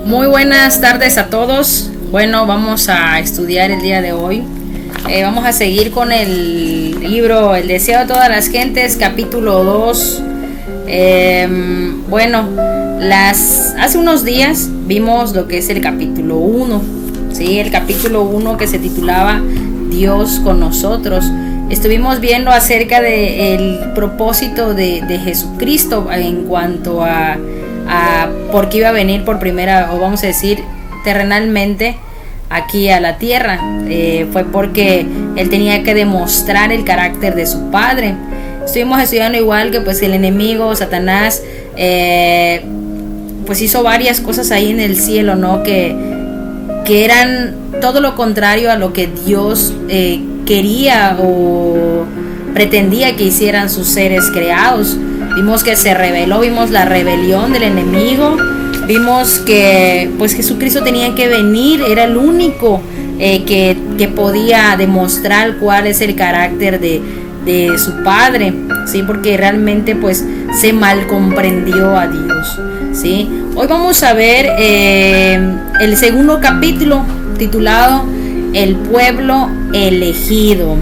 Muy buenas tardes a todos. Bueno, vamos a estudiar el día de hoy. Vamos a seguir con el libro El deseo de todas las gentes, capítulo 2. Hace unos días vimos lo que es el capítulo 1. ¿Sí? El capítulo 1 que se titulaba Dios con nosotros. Estuvimos viendo acerca del propósito de Jesucristo en cuanto a por qué iba a venir por primera, o vamos a decir, terrenalmente aquí a la tierra. Fue porque él tenía que demostrar el carácter de su padre. Estuvimos estudiando igual que pues el enemigo, Satanás, pues hizo varias cosas ahí en el cielo, ¿no? Que eran todo lo contrario a lo que Dios quería o pretendía que hicieran sus seres creados. Vimos que se rebeló, vimos la rebelión del enemigo, vimos que pues Jesucristo tenía que venir, era el único que podía demostrar cuál es el carácter de su padre, ¿sí? Porque realmente pues se mal comprendió a Dios, ¿sí? Hoy vamos a ver el segundo capítulo titulado El pueblo elegido,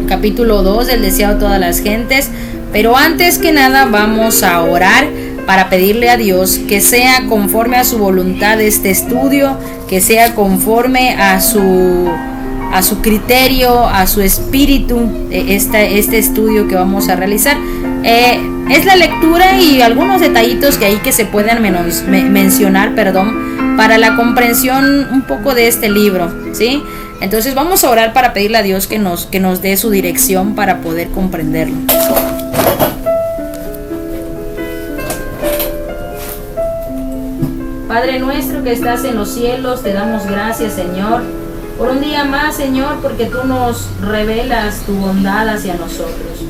capítulo 2 del deseo de todas las gentes. Pero antes que nada vamos a orar para pedirle a Dios que sea conforme a su voluntad este estudio, que sea conforme a su criterio, a su espíritu, este estudio que vamos a realizar. Es la lectura y algunos detallitos que hay que se puedan mencionar, para la comprensión un poco de este libro, ¿sí? Entonces vamos a orar para pedirle a Dios que nos dé su dirección para poder comprenderlo. Padre nuestro que estás en los cielos, te damos gracias, Señor, por un día más, Señor, porque tú nos revelas tu bondad hacia nosotros.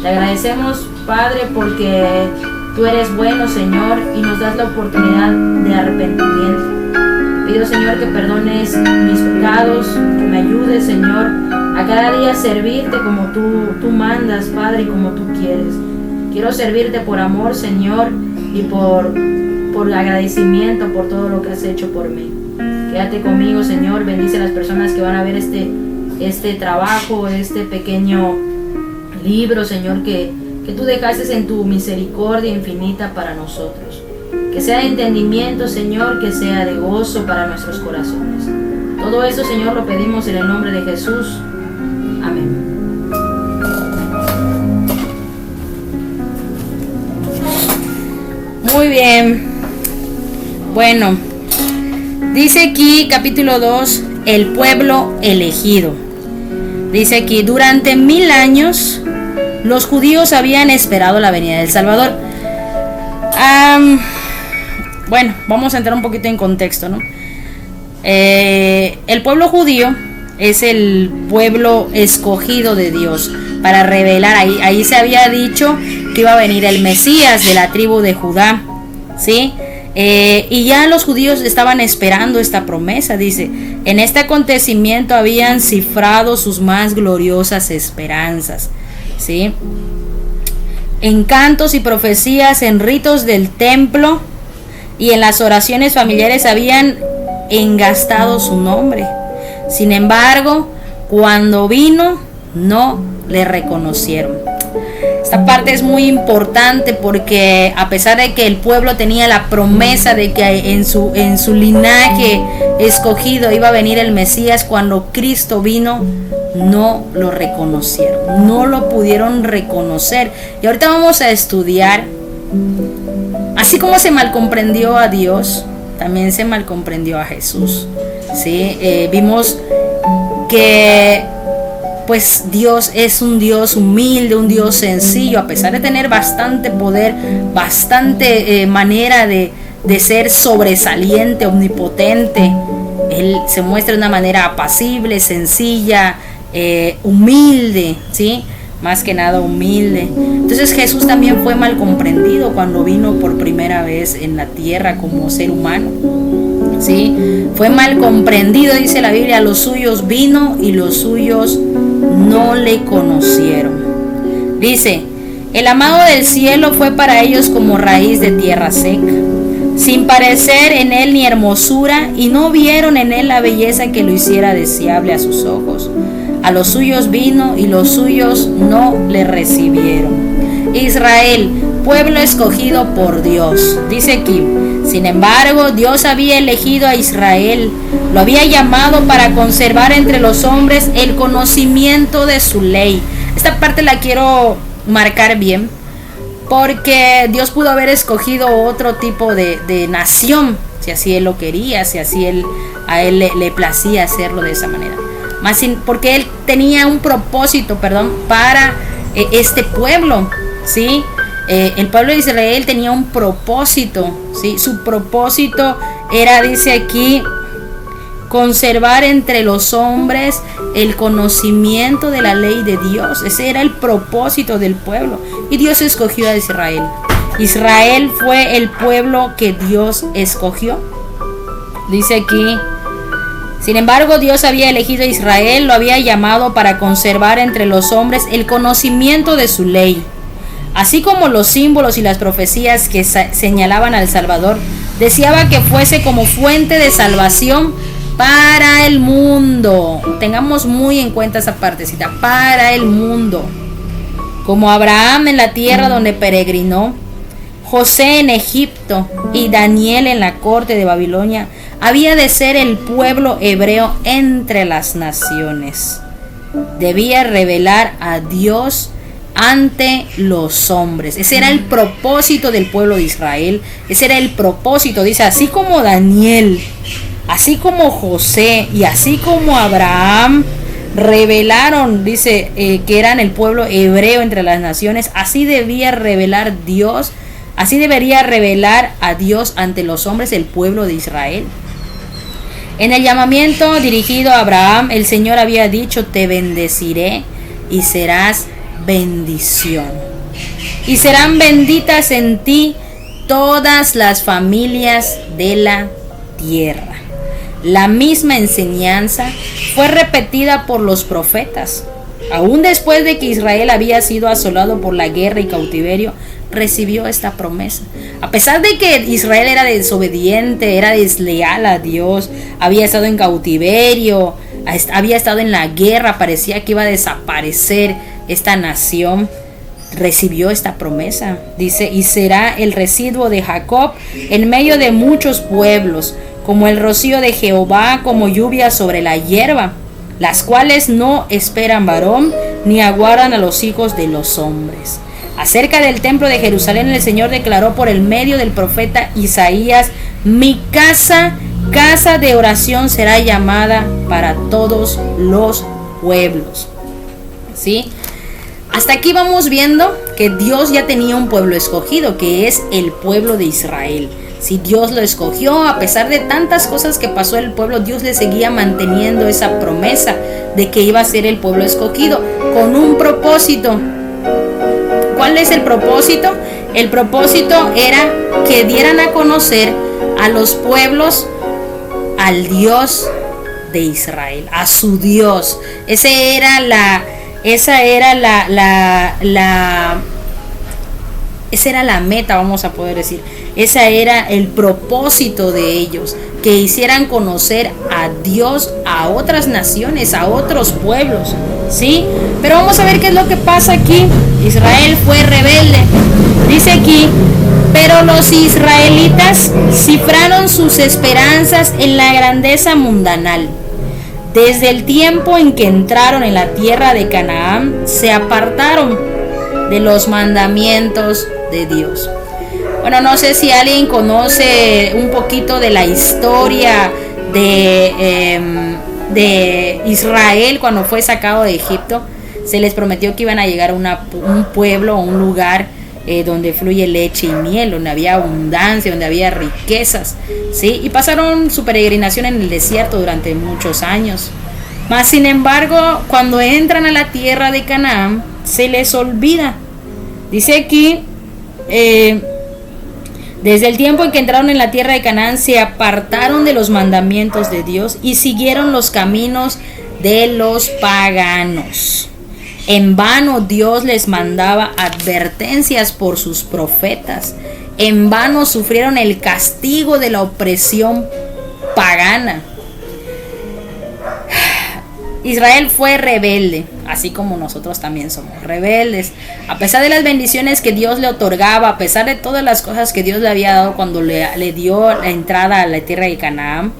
Te agradecemos, Padre, porque tú eres bueno, Señor, y nos das la oportunidad de arrepentimiento. Pido, Señor, que perdones mis pecados, que me ayudes, Señor, a cada día servirte como tú mandas, Padre, y como tú quieres. Quiero servirte por amor, Señor, y por agradecimiento por todo lo que has hecho por mí. Quédate conmigo, Señor, bendice a las personas que van a ver este trabajo, este pequeño libro, Señor, que tú dejaste en tu misericordia infinita para nosotros. Que sea de entendimiento, Señor, que sea de gozo para nuestros corazones. Todo eso, Señor, lo pedimos en el nombre de Jesús. Amén. Muy bien. Bueno, dice aquí capítulo 2, el pueblo elegido. Dice aquí, durante 1000 años los judíos habían esperado la venida del Salvador. Bueno, vamos a entrar un poquito en contexto, ¿no? El pueblo judío es el pueblo escogido de Dios para revelar. Ahí se había dicho que iba a venir el Mesías de la tribu de Judá, ¿sí? Y ya los judíos estaban esperando esta promesa. Dice, en este acontecimiento habían cifrado sus más gloriosas esperanzas, ¿sí? En cantos y profecías, en ritos del templo y en las oraciones familiares habían engastado su nombre. Sin embargo, cuando vino, no le reconocieron. Esta parte es muy importante porque a pesar de que el pueblo tenía la promesa de que en su linaje escogido iba a venir el Mesías, cuando Cristo vino, no lo reconocieron, no lo pudieron reconocer. Y ahorita vamos a estudiar, así como se malcomprendió a Dios, también se malcomprendió a Jesús, ¿sí? Vimos que pues Dios es un Dios humilde, un Dios sencillo, a pesar de tener bastante poder, bastante manera de ser sobresaliente, omnipotente. Él se muestra de una manera apacible, sencilla, humilde, ¿sí? Más que nada humilde. Entonces Jesús también fue mal comprendido cuando vino por primera vez en la tierra como ser humano, ¿sí? Fue mal comprendido, dice la Biblia, a los suyos vino y los suyos no le conocieron. Dice, el amado del cielo fue para ellos como raíz de tierra seca. sin parecer en él ni hermosura, y no vieron en él la belleza que lo hiciera deseable a sus ojos. A los suyos vino y los suyos no le recibieron. Israel, pueblo escogido por Dios. Dice aquí: sin embargo, Dios había elegido a Israel, lo había llamado para conservar entre los hombres el conocimiento de su ley. Esta parte la quiero marcar bien, porque Dios pudo haber escogido otro tipo de nación, si así Él lo quería, si así a Él le placía hacerlo de esa manera. Porque Él tenía un propósito, para este pueblo, ¿sí? El pueblo de Israel tenía un propósito, ¿sí? Su propósito era, dice aquí, conservar entre los hombres el conocimiento de la ley de Dios. Ese era el propósito del pueblo, y Dios escogió a Israel. Israel fue el pueblo que Dios escogió. Dice aquí: sin embargo, Dios había elegido a Israel, lo había llamado para conservar entre los hombres el conocimiento de su ley. Así como los símbolos y las profecías que señalaban al Salvador, deseaba que fuese como fuente de salvación para el mundo. Tengamos muy en cuenta esa partecita: para el mundo. Como Abraham en la tierra donde peregrinó, José en Egipto y Daniel en la corte de Babilonia, había de ser el pueblo hebreo entre las naciones. Debía revelar a Dios ante los hombres. Ese era el propósito del pueblo de Israel. Ese era el propósito. Dice: así como Daniel, así como José y así como Abraham revelaron, dice, que eran el pueblo hebreo entre las naciones, así debía revelar Dios, así debería revelar a Dios ante los hombres el pueblo de Israel. En el llamamiento dirigido a Abraham, el Señor había dicho: te bendeciré y serás bendición, y serán benditas en ti todas las familias de la tierra. La misma enseñanza fue repetida por los profetas. Aún después de que Israel había sido asolado por la guerra y cautiverio, recibió esta promesa. A pesar de que Israel era desobediente, era desleal a Dios, había estado en cautiverio, había estado en la guerra, parecía que iba a desaparecer esta nación, recibió esta promesa. Dice: y será el residuo de Jacob en medio de muchos pueblos, como el rocío de Jehová, como lluvia sobre la hierba, las cuales no esperan varón, ni aguardan a los hijos de los hombres. Acerca del templo de Jerusalén, el Señor declaró por el medio del profeta Isaías: mi casa, casa de oración será llamada para todos los pueblos. ¿Sí? Hasta aquí vamos viendo que Dios ya tenía un pueblo escogido, que es el pueblo de Israel. Si Dios lo escogió, a pesar de tantas cosas que pasó el pueblo, Dios le seguía manteniendo esa promesa de que iba a ser el pueblo escogido con un propósito. ¿Cuál es el propósito? El propósito era que dieran a conocer a los pueblos al Dios de Israel, a su Dios. Esa era la meta, vamos a poder decir. Ese era el propósito de ellos, que hicieran conocer a Dios a otras naciones, a otros pueblos, ¿sí? Pero vamos a ver qué es lo que pasa aquí. Israel fue rebelde. Dice aquí: pero los israelitas cifraron sus esperanzas en la grandeza mundanal. Desde el tiempo en que entraron en la tierra de Canaán, se apartaron de los mandamientos de Dios. Bueno, no sé si alguien conoce un poquito de la historia de Israel cuando fue sacado de Egipto. Se les prometió que iban a llegar a un pueblo o un lugar donde fluye leche y miel, donde había abundancia, donde había riquezas, ¿sí? Y pasaron su peregrinación en el desierto durante muchos años. Mas, sin embargo, cuando entran a la tierra de Canaán, se les olvida. Dice aquí: desde el tiempo en que entraron en la tierra de Canaán, se apartaron de los mandamientos de Dios y siguieron los caminos de los paganos. En vano Dios les mandaba advertencias por sus profetas. en vano sufrieron el castigo de la opresión pagana. Israel fue rebelde, así como nosotros también somos rebeldes. A pesar de las bendiciones que Dios le otorgaba, a pesar de todas las cosas que Dios le había dado cuando le dio la entrada a la tierra de Canaán,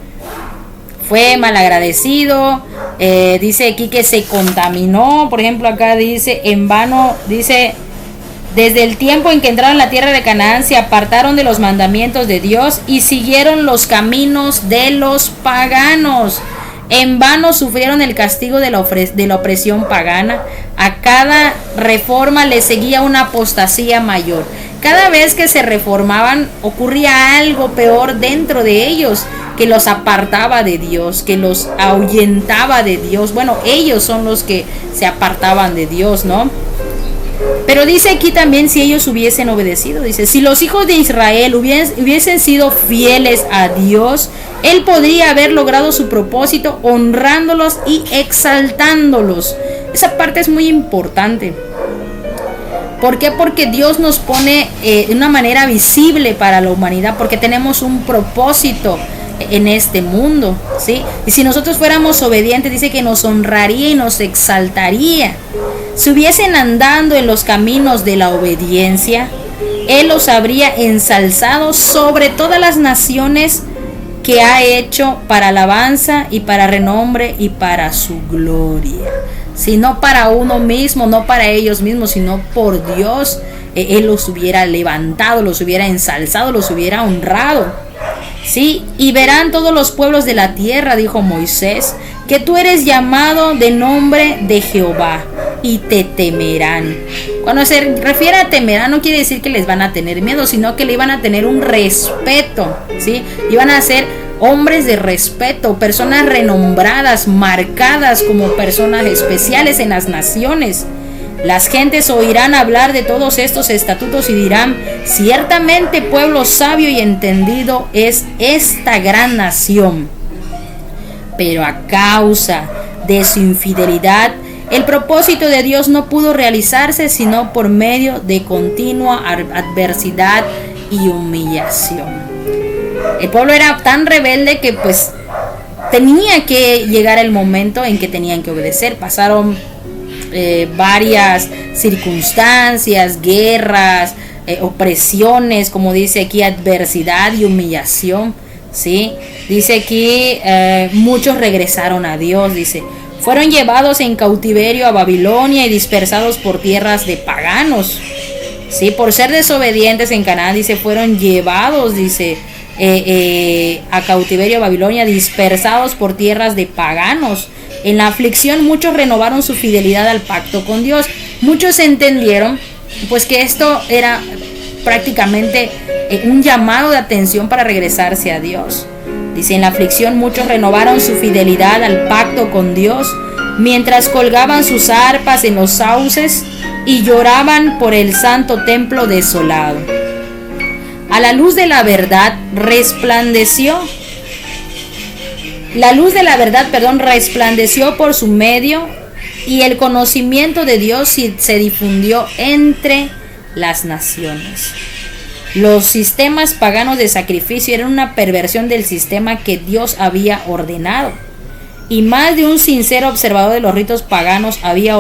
fue malagradecido. Dice aquí que se contaminó. Por ejemplo, acá dice, en vano, dice, desde el tiempo en que entraron en la tierra de Canaán, se apartaron de los mandamientos de Dios y siguieron los caminos de los paganos. En vano sufrieron el castigo de la opresión pagana. A cada reforma le seguía una apostasía mayor. Cada vez que se reformaban, ocurría algo peor dentro de ellos, que los apartaba de Dios, que los ahuyentaba de Dios. Bueno, ellos son los que se apartaban de Dios, ¿no? Pero dice aquí también, si ellos hubiesen obedecido, dice, si los hijos de Israel hubiesen sido fieles a Dios, Él podría haber logrado su propósito honrándolos y exaltándolos. Esa parte es muy importante. ¿Por qué? Porque Dios nos pone de una manera visible para la humanidad, porque tenemos un propósito en este mundo, ¿sí? Y si nosotros fuéramos obedientes, dice que nos honraría y nos exaltaría. Si hubiesen andando en los caminos de la obediencia, Él los habría ensalzado sobre todas las naciones que ha hecho para alabanza y para renombre y para su gloria. Si no para uno mismo, no para ellos mismos, sino por Dios, Él los hubiera levantado, los hubiera ensalzado, los hubiera honrado. Sí, y verán todos los pueblos de la tierra, dijo Moisés, que tú eres llamado de nombre de Jehová, y te temerán. Cuando se refiere a temerán, no quiere decir que les van a tener miedo, sino que le iban a tener un respeto, ¿sí? Iban a ser hombres de respeto, personas renombradas, marcadas como personas especiales en las naciones. Las gentes oirán hablar de todos estos estatutos y dirán, ciertamente pueblo sabio y entendido es esta gran nación. Pero a causa de su infidelidad, el propósito de Dios no pudo realizarse sino por medio de continua adversidad y humillación. El pueblo era tan rebelde que pues tenía que llegar el momento en que tenían que obedecer. Pasaron varias circunstancias, guerras, opresiones, como dice aquí, adversidad y humillación, ¿sí? Dice aquí, muchos regresaron a Dios, dice, fueron llevados en cautiverio a Babilonia y dispersados por tierras de paganos, ¿sí? Por ser desobedientes en Canaán, dice, fueron llevados, dice, a cautiverio a Babilonia, dispersados por tierras de paganos. En la aflicción muchos renovaron su fidelidad al pacto con Dios. Muchos entendieron pues que esto era prácticamente un llamado de atención para regresarse a Dios. Dice, en la aflicción muchos renovaron su fidelidad al pacto con Dios, mientras colgaban sus arpas en los sauces y lloraban por el santo templo desolado. A la luz de la verdad resplandeció. La luz de la verdad, resplandeció por su medio, y el conocimiento de Dios se difundió entre las naciones. Los sistemas paganos de sacrificio eran una perversión del sistema que Dios había ordenado. Y más de un sincero observador de los ritos paganos había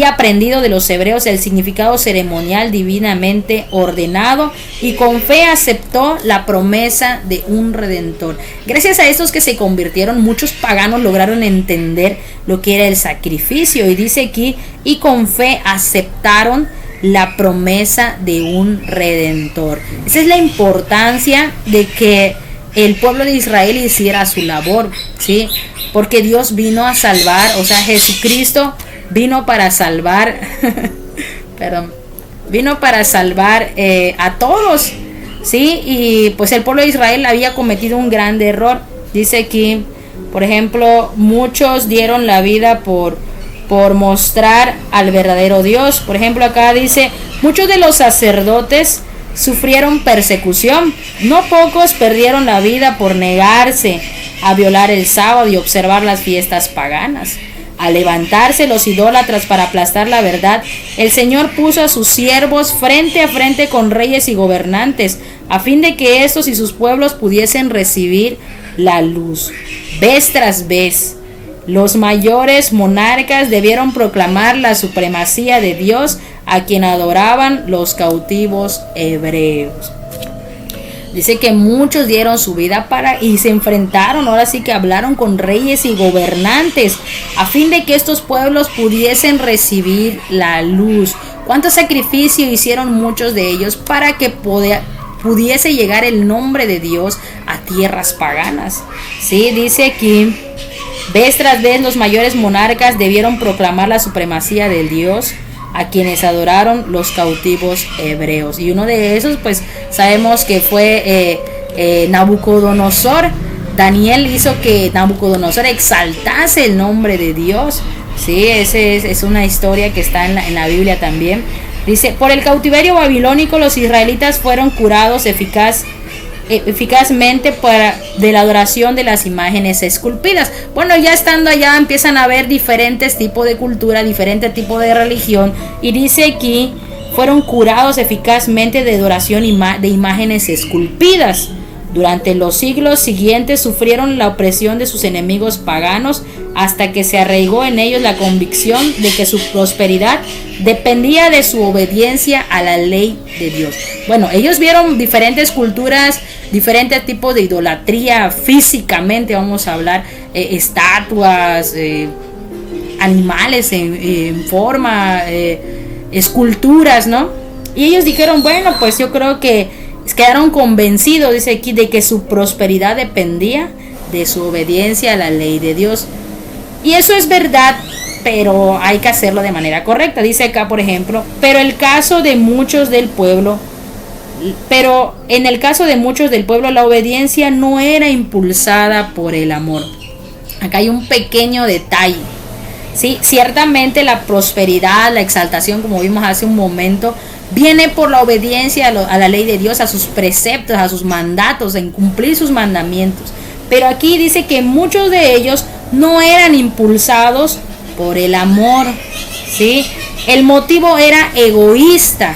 aprendido de los hebreos el significado ceremonial divinamente ordenado y con fe aceptó la promesa de un redentor. Gracias a estos que se convirtieron, muchos paganos lograron entender lo que era el sacrificio, y dice aquí, y con fe aceptaron la promesa de un redentor. Esa es la importancia de que el pueblo de Israel hiciera su labor, ¿sí? Porque Dios vino a salvar, o sea, Jesucristo vino para salvar, vino para salvar a todos, ¿sí? Y pues el pueblo de Israel había cometido un gran error. Dice aquí, por ejemplo, muchos dieron la vida por mostrar al verdadero Dios. Por ejemplo, acá dice, muchos de los sacerdotes sufrieron persecución. No pocos perdieron la vida por negarse a violar el sábado y observar las fiestas paganas. Al levantarse los idólatras para aplastar la verdad, el Señor puso a sus siervos frente a frente con reyes y gobernantes, a fin de que estos y sus pueblos pudiesen recibir la luz. Vez tras vez, los mayores monarcas debieron proclamar la supremacía de Dios, a quien adoraban los cautivos hebreos. Dice que muchos dieron su vida y se enfrentaron, ahora sí que hablaron con reyes y gobernantes, a fin de que estos pueblos pudiesen recibir la luz. ¿Cuánto sacrificio hicieron muchos de ellos para que pudiese llegar el nombre de Dios a tierras paganas? Sí, dice aquí, vez tras vez los mayores monarcas debieron proclamar la supremacía del Dios, a quienes adoraron los cautivos hebreos. Y uno de esos, pues sabemos que fue Nabucodonosor. Daniel hizo que Nabucodonosor exaltase el nombre de Dios. Sí, es una historia que está en la Biblia también. Dice, por el cautiverio babilónico los israelitas fueron curados eficazmente de la adoración de las imágenes esculpidas. Bueno, ya estando allá empiezan a ver diferentes tipos de cultura, diferentes tipos de religión, y dice aquí, fueron curados eficazmente de adoración de imágenes esculpidas. Durante los siglos siguientes sufrieron la opresión de sus enemigos paganos, hasta que se arraigó en ellos la convicción de que su prosperidad dependía de su obediencia a la ley de Dios. Bueno, ellos vieron diferentes culturas, diferentes tipos de idolatría físicamente, vamos a hablar, estatuas, animales en forma, esculturas, ¿no? Y ellos dijeron, bueno, pues yo creo que quedaron convencidos, dice aquí, de que su prosperidad dependía de su obediencia a la ley de Dios. Y eso es verdad, pero hay que hacerlo de manera correcta. Dice acá, por ejemplo, pero en el caso de muchos del pueblo, la obediencia no era impulsada por el amor. Acá hay un pequeño detalle. Sí, ciertamente la prosperidad, la exaltación, como vimos hace un momento, viene por la obediencia a la ley de Dios, a sus preceptos, a sus mandatos, en cumplir sus mandamientos. Pero aquí dice que muchos de ellos no eran impulsados por el amor, ¿sí? El motivo era egoísta,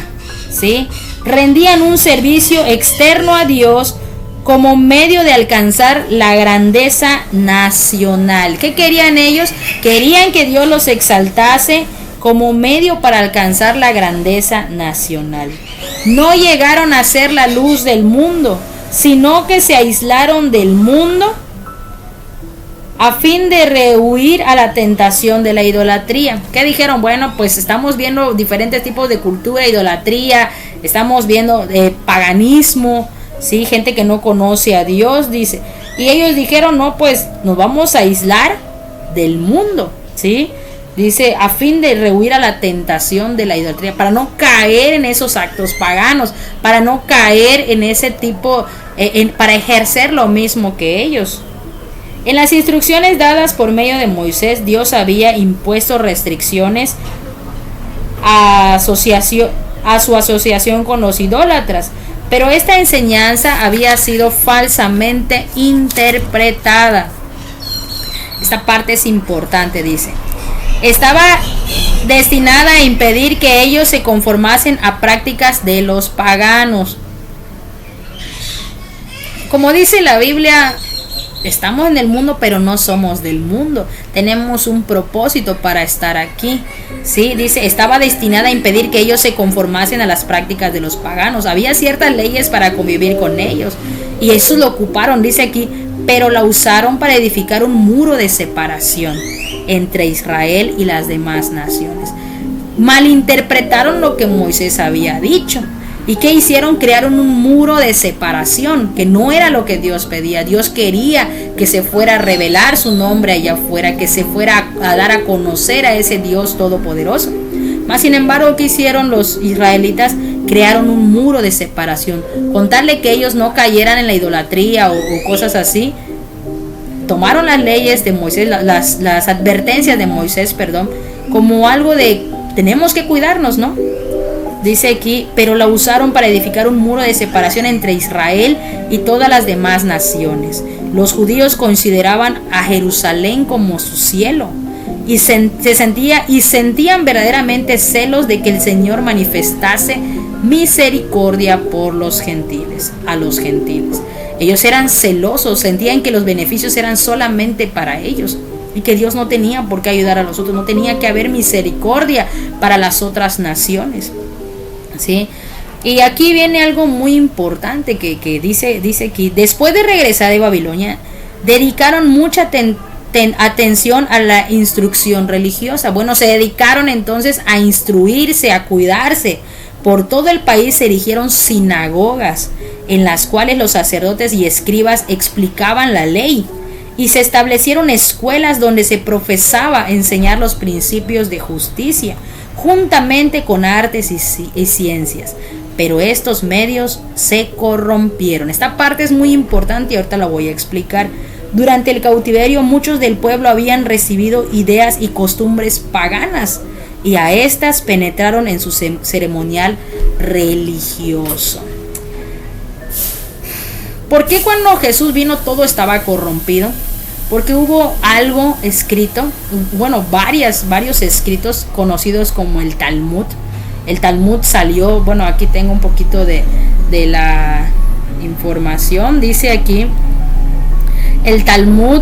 ¿sí? Rendían un servicio externo a Dios como medio de alcanzar la grandeza nacional. ¿Qué querían ellos? Querían que Dios los exaltase como medio para alcanzar la grandeza nacional. No llegaron a ser la luz del mundo, sino que se aislaron del mundo a fin de rehuir a la tentación de la idolatría. ¿Qué dijeron? Bueno, pues estamos viendo diferentes tipos de cultura, idolatría, estamos viendo paganismo, ¿sí? Gente que no conoce a Dios, dice. Y ellos dijeron, no, pues nos vamos a aislar del mundo, ¿sí? Dice, a fin de rehuir a la tentación de la idolatría, para no caer en esos actos paganos, para no caer en ese tipo, para ejercer lo mismo que ellos. En las instrucciones dadas por medio de Moisés, Dios había impuesto restricciones a su asociación con los idólatras, pero esta enseñanza había sido falsamente interpretada. Esta parte es importante, dice. Estaba destinada a impedir que ellos se conformasen a prácticas de los paganos. Como dice la Biblia, estamos en el mundo, pero no somos del mundo. Tenemos un propósito para estar aquí. Sí, dice, estaba destinada a impedir que ellos se conformasen a las prácticas de los paganos. Había ciertas leyes para convivir con ellos, y eso lo ocuparon, dice aquí, pero la usaron para edificar un muro de separación entre Israel y las demás naciones. Malinterpretaron lo que Moisés había dicho. ¿Y qué hicieron? Crearon un muro de separación, que no era lo que Dios pedía. Dios quería que se fuera a revelar su nombre allá afuera, que se fuera a dar a conocer a ese Dios todopoderoso. Mas sin embargo, ¿qué hicieron los israelitas? Crearon un muro de separación. Con tal de que ellos no cayeran en la idolatría o cosas así, tomaron las leyes de Moisés, las advertencias de Moisés, como algo de tenemos que cuidarnos, ¿no? Dice aquí, pero la usaron para edificar un muro de separación entre Israel y todas las demás naciones. Los judíos consideraban a Jerusalén como su cielo, sentían verdaderamente celos de que el Señor manifestase misericordia por los gentiles, a los gentiles. Ellos eran celosos, sentían que los beneficios eran solamente para ellos y que Dios no tenía por qué ayudar a los otros, no tenía que haber misericordia para las otras naciones, ¿sí? Y aquí viene algo muy importante que dice aquí: después de regresar de Babilonia, dedicaron mucha atención a la instrucción religiosa. Bueno, se dedicaron entonces a instruirse, a cuidarse. Por todo el país se erigieron sinagogas en las cuales los sacerdotes y escribas explicaban la ley, y se establecieron escuelas donde se profesaba enseñar los principios de justicia, juntamente con artes y ciencias. Pero estos medios se corrompieron. Esta parte es muy importante y ahorita la voy a explicar. Durante el cautiverio, muchos del pueblo habían recibido ideas y costumbres paganas, y a estas penetraron en su ceremonial religioso. ¿Por qué cuando Jesús vino todo estaba corrompido? Porque hubo algo escrito, bueno, varios escritos conocidos como el Talmud. El Talmud salió, bueno, aquí tengo un poquito de la información. Dice aquí, el Talmud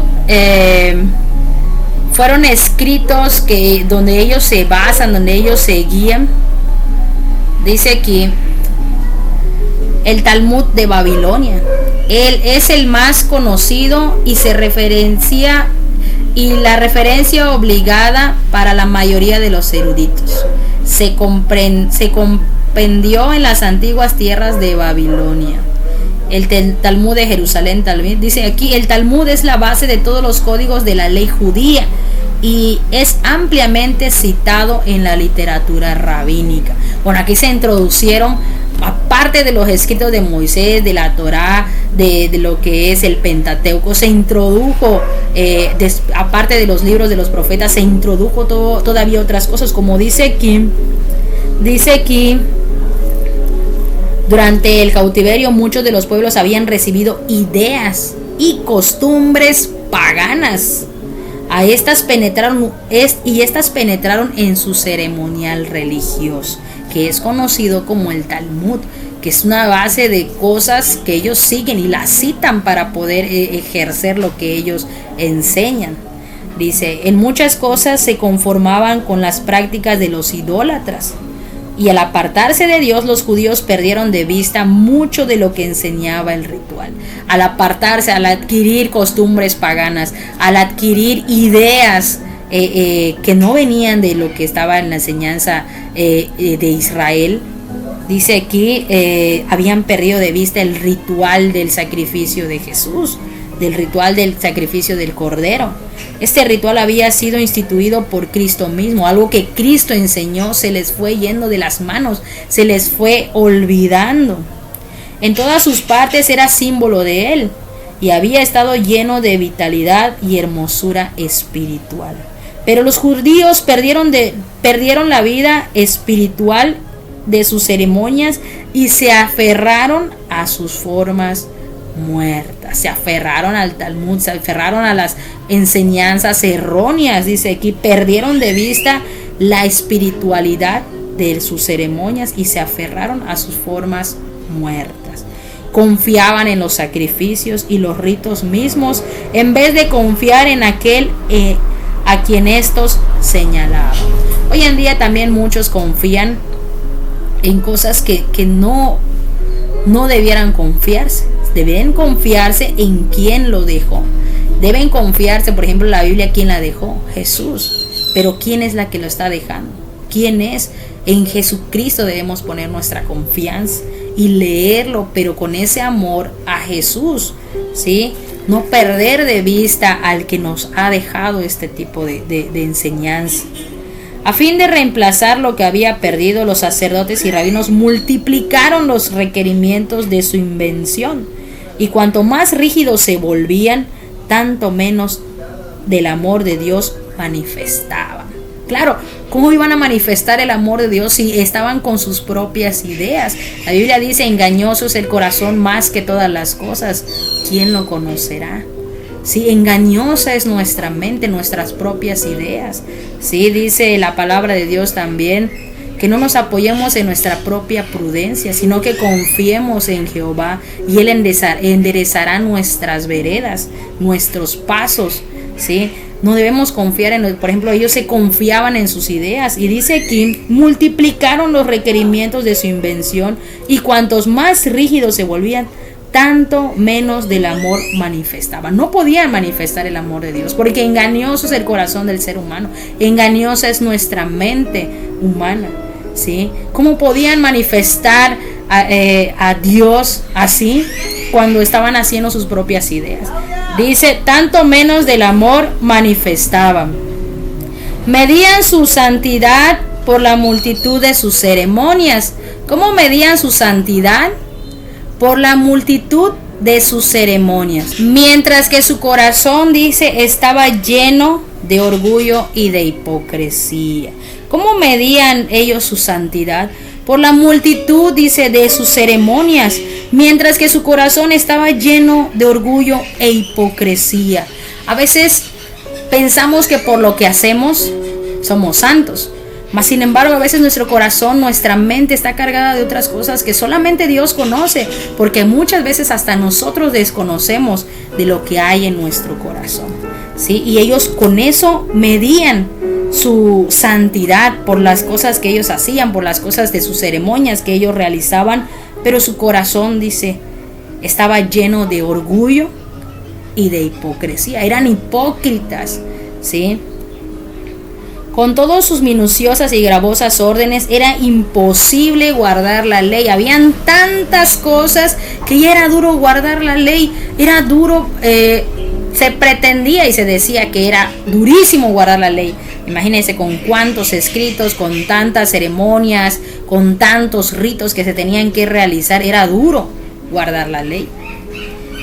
fueron escritos donde ellos se basan, donde ellos se guían. Dice aquí, el Talmud de Babilonia. Él es el más conocido y la referencia obligada para la mayoría de los eruditos. Se compendió en las antiguas tierras de Babilonia. El Talmud de Jerusalén también dice aquí: el Talmud es la base de todos los códigos de la ley judía y es ampliamente citado en la literatura rabínica. Bueno, aquí se introducieron, aparte de los escritos de Moisés, de la Torá, de lo que es el Pentateuco, se introdujo, aparte de los libros de los profetas, se introdujo todavía otras cosas, como dice aquí, durante el cautiverio muchos de los pueblos habían recibido ideas y costumbres paganas. Estas penetraron en su ceremonial religioso, que es conocido como el Talmud, que es una base de cosas que ellos siguen y las citan para poder ejercer lo que ellos enseñan. Dice, en muchas cosas se conformaban con las prácticas de los idólatras, y al apartarse de Dios, los judíos perdieron de vista mucho de lo que enseñaba el ritual. Al apartarse, al adquirir costumbres paganas, al adquirir ideas que no venían de lo que estaba en la enseñanza de Israel, dice aquí, habían perdido de vista el ritual del sacrificio de Jesús, del ritual del sacrificio del Cordero. Este ritual había sido instituido por Cristo mismo, algo que Cristo enseñó, se les fue yendo de las manos, se les fue olvidando. En todas sus partes era símbolo de Él y había estado lleno de vitalidad y hermosura espiritual. Pero los judíos perdieron la vida espiritual de sus ceremonias y se aferraron a sus formas muertas, se aferraron al Talmud, se aferraron a las enseñanzas erróneas. Dice aquí, perdieron de vista la espiritualidad de sus ceremonias y se aferraron a sus formas muertas. Confiaban en los sacrificios y los ritos mismos en vez de confiar en aquel a quien estos señalaban. Hoy en día también muchos confían en cosas que no debieran confiarse. Deben confiarse en quien lo dejó. Deben confiarse, por ejemplo, la Biblia, ¿quién la dejó? Jesús. Pero ¿quién es la que lo está dejando? ¿Quién es? En Jesucristo debemos poner nuestra confianza y leerlo, pero con ese amor a Jesús, ¿sí? No perder de vista al que nos ha dejado este tipo de enseñanza. A fin de reemplazar lo que había perdido, los sacerdotes y rabinos multiplicaron los requerimientos de su invención. Y cuanto más rígidos se volvían, tanto menos del amor de Dios manifestaban. Claro, ¿cómo iban a manifestar el amor de Dios si estaban con sus propias ideas? La Biblia dice, engañoso es el corazón más que todas las cosas. ¿Quién lo conocerá? Sí, engañosa es nuestra mente, nuestras propias ideas. Sí, dice la palabra de Dios también que no nos apoyemos en nuestra propia prudencia, sino que confiemos en Jehová y Él enderezará nuestras veredas, nuestros pasos. Sí, no debemos confiar en, por ejemplo, ellos se confiaban en sus ideas, y dice aquí, multiplicaron los requerimientos de su invención, y cuantos más rígidos se volvían, tanto menos del amor manifestaban. No podían manifestar el amor de Dios, porque engañoso es el corazón del ser humano, engañosa es nuestra mente humana. ¿Sí? ¿Cómo podían manifestar a Dios así cuando estaban haciendo sus propias ideas? Dice, tanto menos del amor manifestaban. Medían su santidad por la multitud de sus ceremonias. ¿Cómo medían su santidad? Por la multitud de sus ceremonias. Mientras que su corazón, dice, estaba lleno de orgullo y de hipocresía. ¿Cómo medían ellos su santidad? Por la multitud, dice, de sus ceremonias, mientras que su corazón estaba lleno de orgullo e hipocresía. A veces pensamos que por lo que hacemos somos santos, mas sin embargo a veces nuestro corazón, nuestra mente está cargada de otras cosas que solamente Dios conoce, porque muchas veces hasta nosotros desconocemos de lo que hay en nuestro corazón. ¿Sí? Y ellos con eso medían su santidad por las cosas que ellos hacían, por las cosas de sus ceremonias que ellos realizaban, pero su corazón, dice, estaba lleno de orgullo y de hipocresía. Eran hipócritas, ¿sí? Con todas sus minuciosas y gravosas órdenes era imposible guardar la ley. Habían tantas cosas que ya era duro guardar la ley. Era duro, se pretendía y se decía que era durísimo guardar la ley. Imagínense con cuántos escritos, con tantas ceremonias, con tantos ritos que se tenían que realizar. Era duro guardar la ley.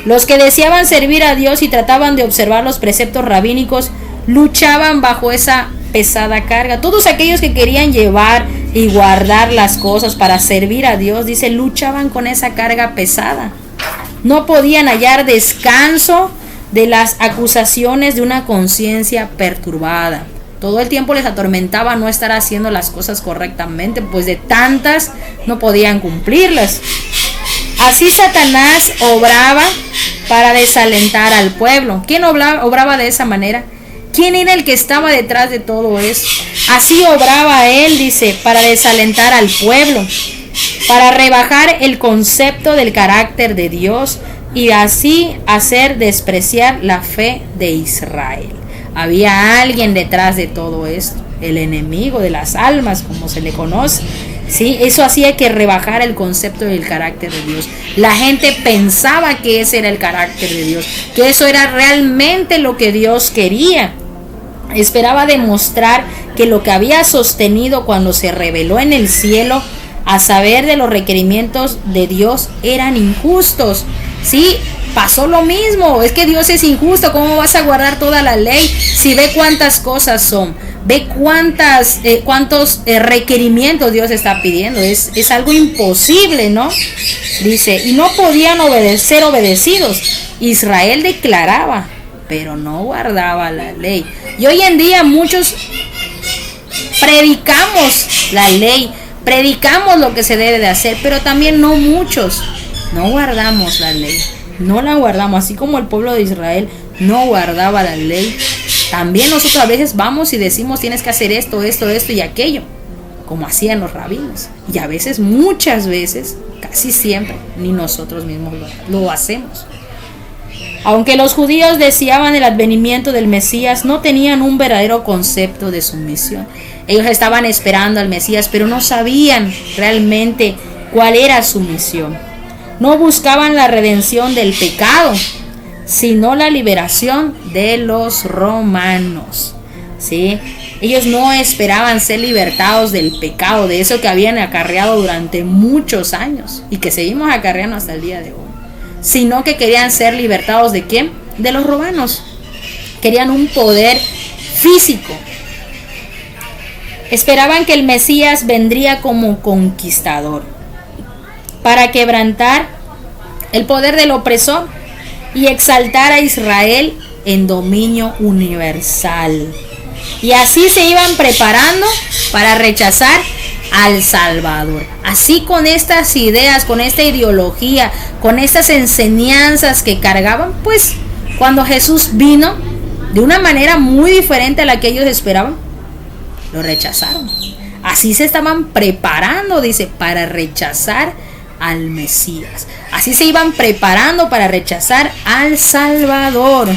Los que deseaban servir a Dios y trataban de observar los preceptos rabínicos luchaban bajo esa pesada carga. Todos aquellos que querían llevar y guardar las cosas para servir a Dios, dice, luchaban con esa carga pesada. No podían hallar descanso de las acusaciones de una conciencia perturbada. Todo el tiempo les atormentaba no estar haciendo las cosas correctamente, pues de tantas no podían cumplirlas. Así Satanás obraba para desalentar al pueblo. ¿Quién obraba de esa manera? ¿Quién era el que estaba detrás de todo eso? Así obraba él, dice, para desalentar al pueblo, para rebajar el concepto del carácter de Dios y así hacer despreciar la fe de Israel. Había alguien detrás de todo esto, el enemigo de las almas, como se le conoce. ¿Sí? Eso hacía que rebajara el concepto del carácter de Dios. La gente pensaba que ese era el carácter de Dios, que eso era realmente lo que Dios quería. Esperaba demostrar que lo que había sostenido cuando se reveló en el cielo, a saber de los requerimientos de Dios, eran injustos. Sí, pasó lo mismo. Es que Dios es injusto. ¿Cómo vas a guardar toda la ley si ve cuántas cosas son? Ve cuántos requerimientos Dios está pidiendo. Es algo imposible, ¿no? Dice, y no podían ser obedecidos. Israel declaraba, pero no guardaba la ley. Y hoy en día muchos predicamos la ley, predicamos lo que se debe de hacer, pero también no muchos. No guardamos la ley, no la guardamos, así como el pueblo de Israel no guardaba la ley. También nosotros a veces vamos y decimos tienes que hacer esto, esto, esto y aquello, como hacían los rabinos. Y a veces, muchas veces, casi siempre, ni nosotros mismos lo hacemos. Aunque los judíos deseaban el advenimiento del Mesías, no tenían un verdadero concepto de su misión. Ellos estaban esperando al Mesías, pero no sabían realmente cuál era su misión. No buscaban la redención del pecado, sino la liberación de los romanos. ¿Sí? Ellos no esperaban ser libertados del pecado, de eso que habían acarreado durante muchos años y que seguimos acarreando hasta el día de hoy, sino que querían ser libertados ¿de quién? De los romanos. Querían un poder físico. Esperaban que el Mesías vendría como conquistador para quebrantar el poder del opresor y exaltar a Israel en dominio universal. Y así se iban preparando para rechazar al Salvador. Así, con estas ideas, con esta ideología, con estas enseñanzas que cargaban, pues cuando Jesús vino de una manera muy diferente a la que ellos esperaban, lo rechazaron. Así se estaban preparando, dice, para rechazar al Mesías. Así se iban preparando para rechazar al Salvador.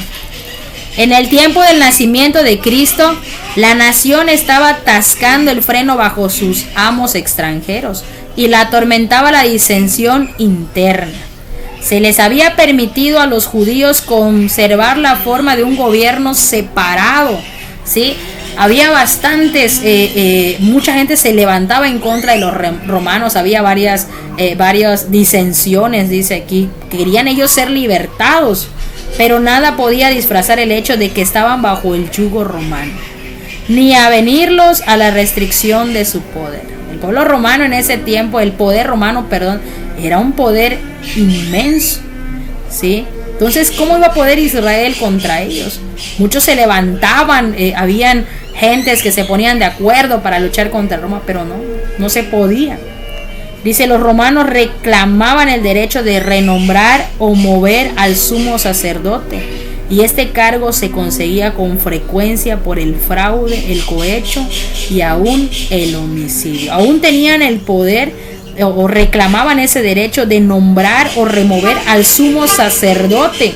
En el tiempo del nacimiento de Cristo, la nación estaba atascando el freno bajo sus amos extranjeros y la atormentaba la disensión interna. Se les había permitido a los judíos conservar la forma de un gobierno separado, ¿sí? Había bastantes, mucha gente se levantaba en contra de los romanos, había varias disensiones, dice aquí. Querían ellos ser libertados, pero nada podía disfrazar el hecho de que estaban bajo el yugo romano, ni avenirlos a la restricción de su poder. El pueblo romano en ese tiempo, el poder romano, era un poder inmenso, ¿sí? Entonces, ¿cómo iba a poder Israel contra ellos? Muchos se levantaban, habían gentes que se ponían de acuerdo para luchar contra Roma, pero no se podía. Dice, los romanos reclamaban el derecho de renombrar o mover al sumo sacerdote, y este cargo se conseguía con frecuencia por el fraude, el cohecho y aún el homicidio. Aún tenían el poder o reclamaban ese derecho de nombrar o remover al sumo sacerdote.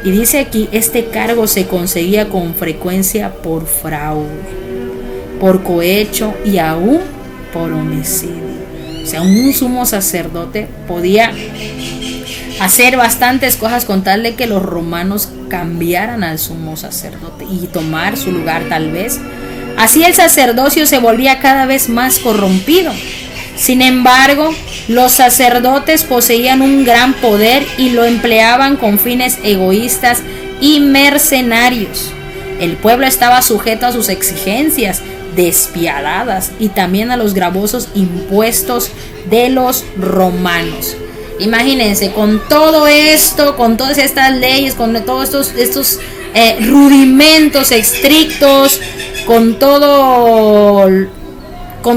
Y dice aquí, este cargo se conseguía con frecuencia por fraude, por cohecho y aún por homicidio. O sea, un sumo sacerdote podía hacer bastantes cosas con tal de que los romanos cambiaran al sumo sacerdote y tomar su lugar tal vez. Así el sacerdocio se volvía cada vez más corrompido. Sin embargo, los sacerdotes poseían un gran poder y lo empleaban con fines egoístas y mercenarios. El pueblo estaba sujeto a sus exigencias despiadadas y también a los gravosos impuestos de los romanos. Imagínense, con todo esto, con todas estas leyes, con todos estos rudimentos estrictos, con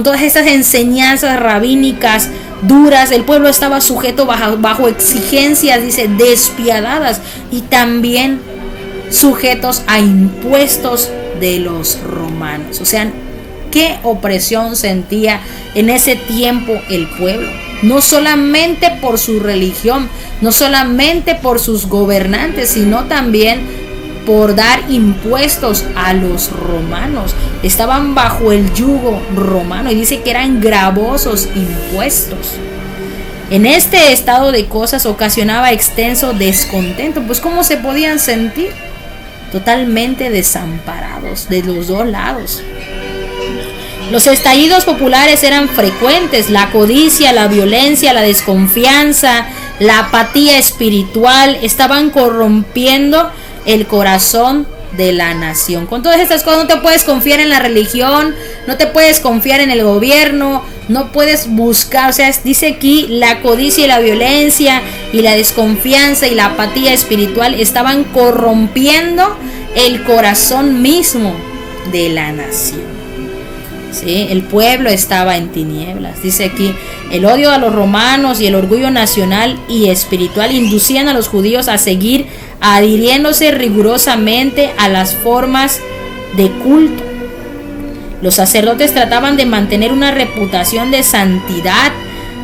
todas estas enseñanzas rabínicas duras, el pueblo estaba sujeto bajo exigencias, dice, despiadadas, y también sujetos a impuestos de los romanos. O sea, qué opresión sentía en ese tiempo el pueblo, no solamente por su religión, no solamente por sus gobernantes, sino también por dar impuestos a los romanos. Estaban bajo el yugo romano y dice que eran gravosos impuestos. En este estado de cosas ocasionaba extenso descontento. Pues ¿cómo se podían sentir? Totalmente desamparados de los dos lados. Los estallidos populares eran frecuentes. La codicia, la violencia, la desconfianza, la apatía espiritual estaban corrompiendo el corazón de la nación. Con todas estas cosas no te puedes confiar en la religión, no te puedes confiar en el gobierno, no puedes buscar, o sea, dice aquí, la codicia y la violencia y la desconfianza y la apatía espiritual estaban corrompiendo el corazón mismo de la nación. ¿Sí? El pueblo estaba en tinieblas. Dice aquí, el odio a los romanos y el orgullo nacional y espiritual inducían a los judíos a seguir adhiriéndose rigurosamente a las formas de culto. Los sacerdotes trataban de mantener una reputación de santidad,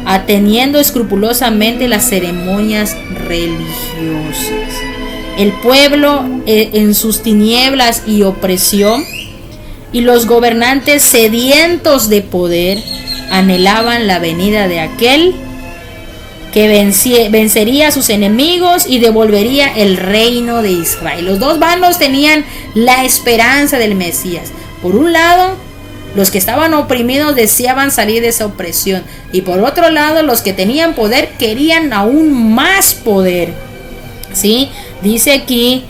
atendiendo escrupulosamente las ceremonias religiosas. El pueblo en sus tinieblas y opresión, y los gobernantes sedientos de poder anhelaban la venida de aquel que vencería a sus enemigos y devolvería el reino de Israel. Los dos bandos tenían la esperanza del Mesías. Por un lado, los que estaban oprimidos deseaban salir de esa opresión, y por otro lado, los que tenían poder querían aún más poder. ¿Sí? Dice aquí,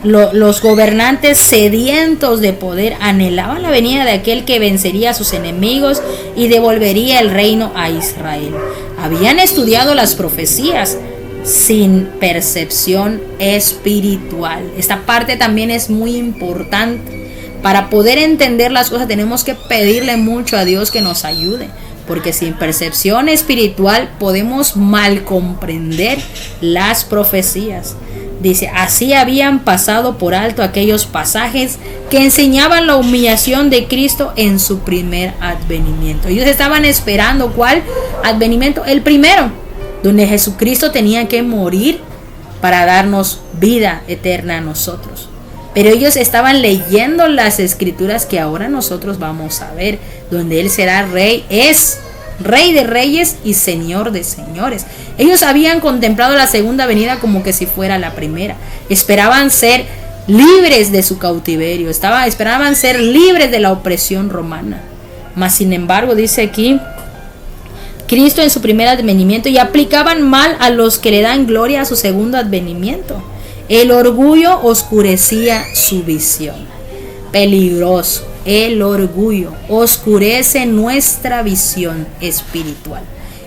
los gobernantes sedientos de poder anhelaban la venida de aquel que vencería a sus enemigos y devolvería el reino a Israel. Habían estudiado las profecías sin percepción espiritual. Esta parte también es muy importante. Para poder entender las cosas tenemos que pedirle mucho a Dios que nos ayude, porque sin percepción espiritual podemos mal comprender las profecías. Dice, así habían pasado por alto aquellos pasajes que enseñaban la humillación de Cristo en su primer advenimiento. Ellos estaban esperando, ¿cuál advenimiento? El primero, donde Jesucristo tenía que morir para darnos vida eterna a nosotros. Pero ellos estaban leyendo las escrituras que ahora nosotros vamos a ver, donde Él será rey, es Rey de reyes y Señor de señores. Ellos habían contemplado la segunda venida como que si fuera la primera. Esperaban ser libres de su cautiverio, esperaban ser libres de la opresión romana. Mas sin embargo, dice aquí, Cristo en su primer advenimiento, y aplicaban mal a los que le dan gloria a su segundo advenimiento. El orgullo oscurecía su visión. Peligroso. El orgullo oscurece nuestra visión espiritual.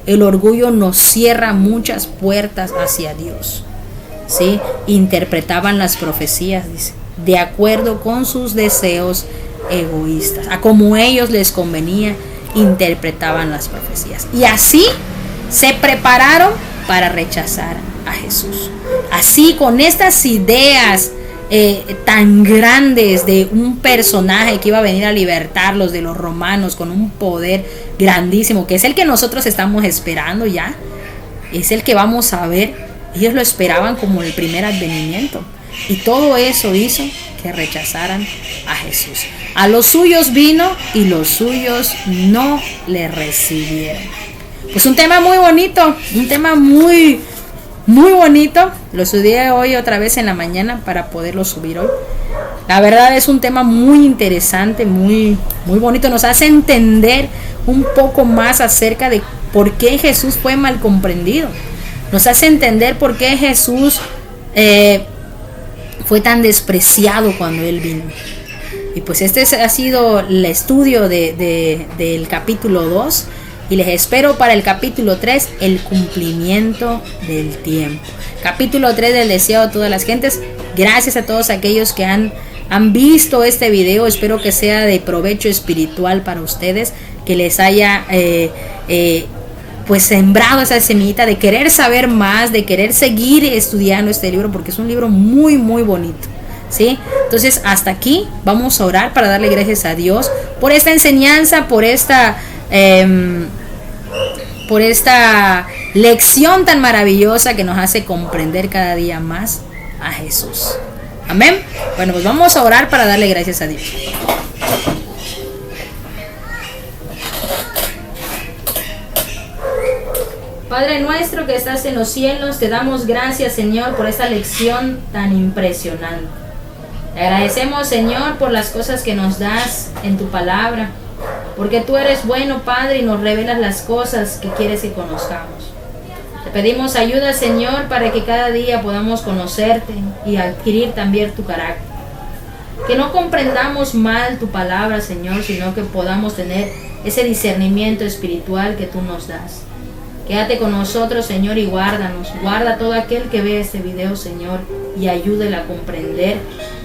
El orgullo nos cierra muchas puertas hacia Dios. ¿Sí? Interpretaban las profecías, dice, de acuerdo con sus deseos egoístas. A como ellos les convenía, interpretaban las profecías. Y así se prepararon para rechazar a Jesús. Así, con estas ideas tan grandes de un personaje que iba a venir a libertarlos de los romanos con un poder grandísimo, que es el que nosotros estamos esperando ya, es el que vamos a ver. Ellos lo esperaban como el primer advenimiento, y todo eso hizo que rechazaran a Jesús. A los suyos vino y los suyos no le recibieron. Pues un tema muy bonito, un tema muy bonito. Lo estudié hoy otra vez en la mañana para poderlo subir hoy. La verdad es un tema muy interesante, muy bonito. Nos hace entender un poco más acerca de por qué Jesús fue mal comprendido. Nos hace entender por qué Jesús fue tan despreciado cuando Él vino. Y pues este ha sido el estudio del capítulo 2. Y les espero para el capítulo 3, el cumplimiento del tiempo. Capítulo 3 del deseo de todas las gentes. Gracias a todos aquellos que han visto este video. Espero que sea de provecho espiritual para ustedes. Que les haya pues sembrado esa semillita de querer saber más, de querer seguir estudiando este libro, porque es un libro muy bonito. ¿Sí? Entonces hasta aquí vamos a orar para darle gracias a Dios por esta enseñanza, por esta lección tan maravillosa que nos hace comprender cada día más a Jesús. Amén. Bueno, pues vamos a orar para darle gracias a Dios. Padre nuestro que estás en los cielos, te damos gracias, Señor, por esta lección tan impresionante. Te agradecemos, Señor, por las cosas que nos das en tu palabra, porque tú eres bueno, Padre, y nos revelas las cosas que quieres que conozcamos. Te pedimos ayuda, Señor, para que cada día podamos conocerte y adquirir también tu carácter. Que no comprendamos mal tu palabra, Señor, sino que podamos tener ese discernimiento espiritual que tú nos das. Quédate con nosotros, Señor, y guárdanos. Guarda a todo aquel que ve este video, Señor, y ayúdele a comprender,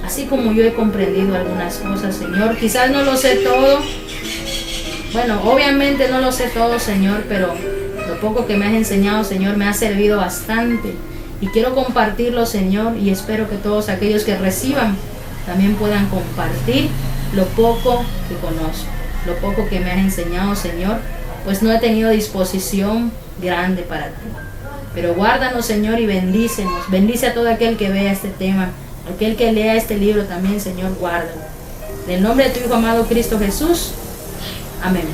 así como yo he comprendido algunas cosas, Señor. Quizás no lo sé todo. Bueno, obviamente no lo sé todo, Señor, pero lo poco que me has enseñado, Señor, me ha servido bastante. Y quiero compartirlo, Señor, y espero que todos aquellos que reciban también puedan compartir lo poco que conozco, lo poco que me has enseñado, Señor, pues no he tenido disposición grande para ti. Pero guárdanos, Señor, y bendícenos. Bendice a todo aquel que vea este tema, aquel que lea este libro también, Señor, guárdalo. En el nombre de tu Hijo amado Cristo Jesús. Amén.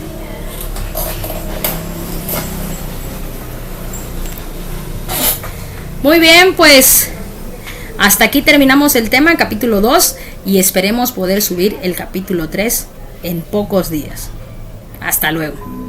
Muy bien, pues hasta aquí terminamos el tema, capítulo 2, y esperemos poder subir el capítulo 3 en pocos días. Hasta luego.